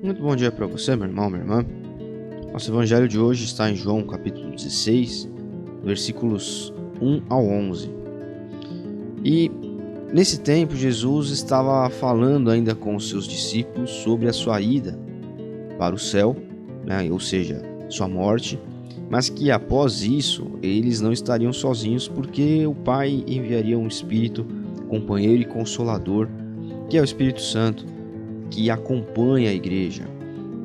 Muito bom dia para você, meu irmão, minha irmã. Nosso evangelho de hoje está em João, capítulo 16, versículos 1 ao 11. E nesse tempo, Jesus estava falando ainda com os seus discípulos sobre a sua ida para o céu, ou seja, sua morte, mas que após isso eles não estariam sozinhos, porque o Pai enviaria um Espírito companheiro e consolador, que é o Espírito Santo, que acompanha a igreja.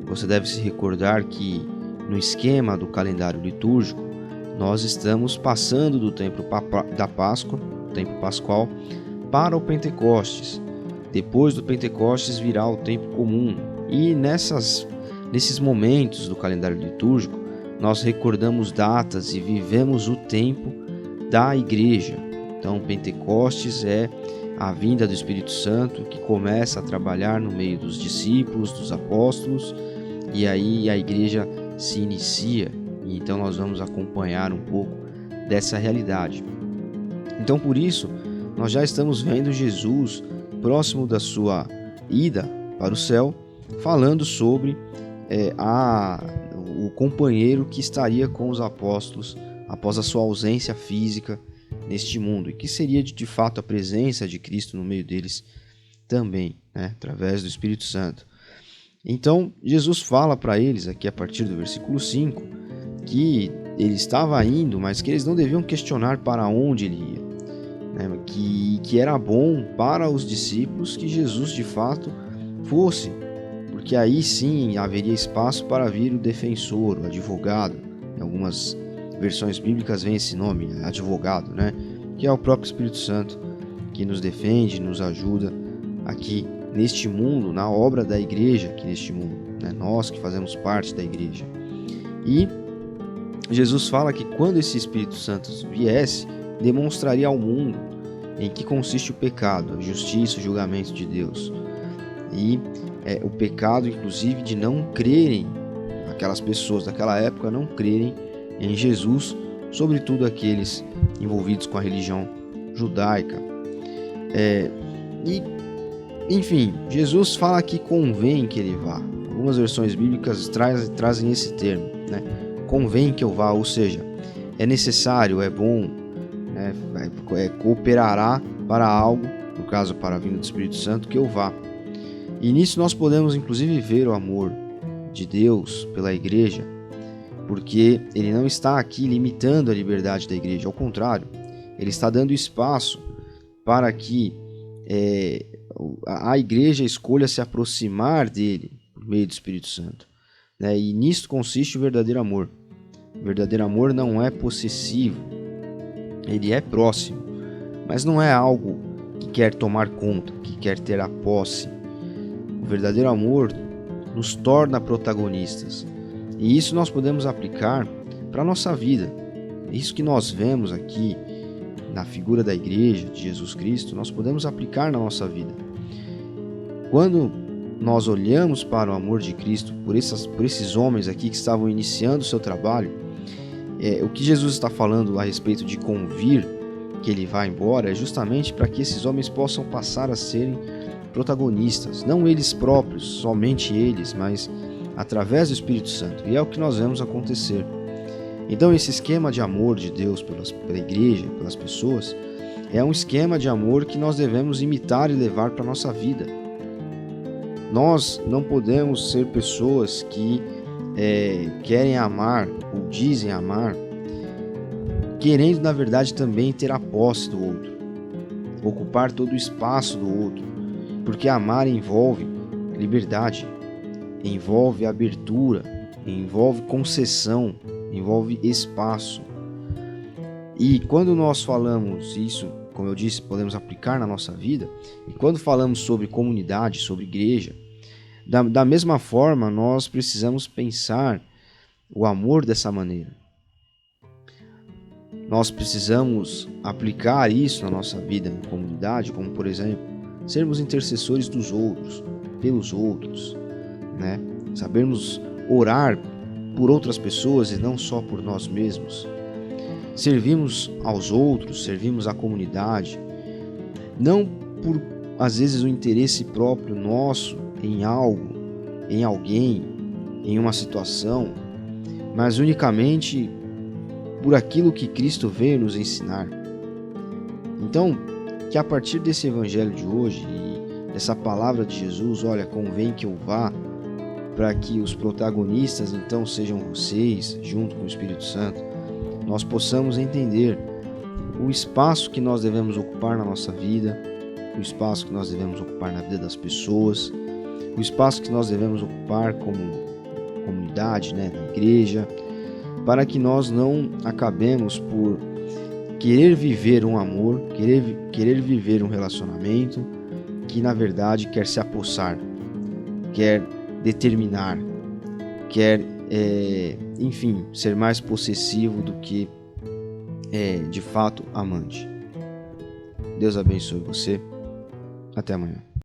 Você deve se recordar que no esquema do calendário litúrgico, nós estamos passando do tempo da Páscoa, tempo pascual, para o Pentecostes. Depois do Pentecostes virá o tempo comum. E nesses momentos do calendário litúrgico, nós recordamos datas e vivemos o tempo da igreja. Então, Pentecostes é a vinda do Espírito Santo, que começa a trabalhar no meio dos discípulos, dos apóstolos, e aí a igreja se inicia, e então nós vamos acompanhar um pouco dessa realidade. Então, por isso, nós já estamos vendo Jesus próximo da sua ida para o céu, falando sobre o companheiro que estaria com os apóstolos após a sua ausência física neste mundo, e que seria de fato a presença de Cristo no meio deles também, através do Espírito Santo. Então, Jesus fala para eles, aqui a partir do versículo 5, que ele estava indo, mas que eles não deviam questionar para onde ele ia, que era bom para os discípulos que Jesus de fato fosse, porque aí sim haveria espaço para vir o defensor, o advogado. Em algumas versões bíblicas vem esse nome, advogado, que é o próprio Espírito Santo, que nos defende, nos ajuda aqui neste mundo, na obra da igreja aqui neste mundo, nós que fazemos parte da igreja. E Jesus fala que quando esse Espírito Santo viesse, demonstraria ao mundo em que consiste o pecado, a justiça, o julgamento de Deus. E o pecado, inclusive, de não crerem, aquelas pessoas daquela época não crerem em Jesus, sobretudo aqueles envolvidos com a religião judaica. Enfim, Jesus fala que convém que ele vá. Algumas versões bíblicas trazem esse termo, convém que eu vá, ou seja, é necessário, é bom, cooperará para algo, no caso para a vinda do Espírito Santo, que eu vá. E nisso nós podemos inclusive ver o amor de Deus pela igreja, porque ele não está aqui limitando a liberdade da igreja, ao contrário, ele está dando espaço para que a igreja escolha se aproximar dele por meio do Espírito Santo. E nisto consiste o verdadeiro amor. O verdadeiro amor não é possessivo, ele é próximo, mas não é algo que quer tomar conta, que quer ter a posse. O verdadeiro amor nos torna protagonistas. E isso nós podemos aplicar para a nossa vida. Isso que nós vemos aqui na figura da igreja de Jesus Cristo, nós podemos aplicar na nossa vida. Quando nós olhamos para o amor de Cristo por esses homens aqui que estavam iniciando o seu trabalho, o que Jesus está falando a respeito de convir que ele vá embora é justamente para que esses homens possam passar a serem protagonistas, não eles próprios, somente eles, mas através do Espírito Santo, e é o que nós vemos acontecer. Então esse esquema de amor de Deus pela igreja, pelas pessoas, é um esquema de amor que nós devemos imitar e levar para a nossa vida. Nós não podemos ser pessoas que querem amar ou dizem amar, querendo na verdade também ter a posse do outro, ocupar todo o espaço do outro, porque amar envolve liberdade, envolve abertura, envolve concessão, envolve espaço. E quando nós falamos isso, como eu disse, podemos aplicar na nossa vida, e quando falamos sobre comunidade, sobre igreja, da mesma forma nós precisamos pensar o amor dessa maneira. Nós precisamos aplicar isso na nossa vida em comunidade, como por exemplo, sermos intercessores dos outros, pelos outros, sabermos orar por outras pessoas e não só por nós mesmos. Servimos aos outros, servimos à comunidade, não por, às vezes, o interesse próprio nosso em algo, em alguém, em uma situação, mas unicamente por aquilo que Cristo veio nos ensinar. Então, que a partir desse evangelho de hoje e dessa palavra de Jesus, olha, convém que eu vá, para que os protagonistas então sejam vocês, junto com o Espírito Santo, nós possamos entender o espaço que nós devemos ocupar na nossa vida, o espaço que nós devemos ocupar na vida das pessoas, o espaço que nós devemos ocupar como comunidade, na igreja, para que nós não acabemos por querer viver um amor, querer viver um relacionamento que na verdade quer se apossar, quer determinar, quer, enfim, ser mais possessivo do que de fato amante. Deus abençoe você. Até amanhã.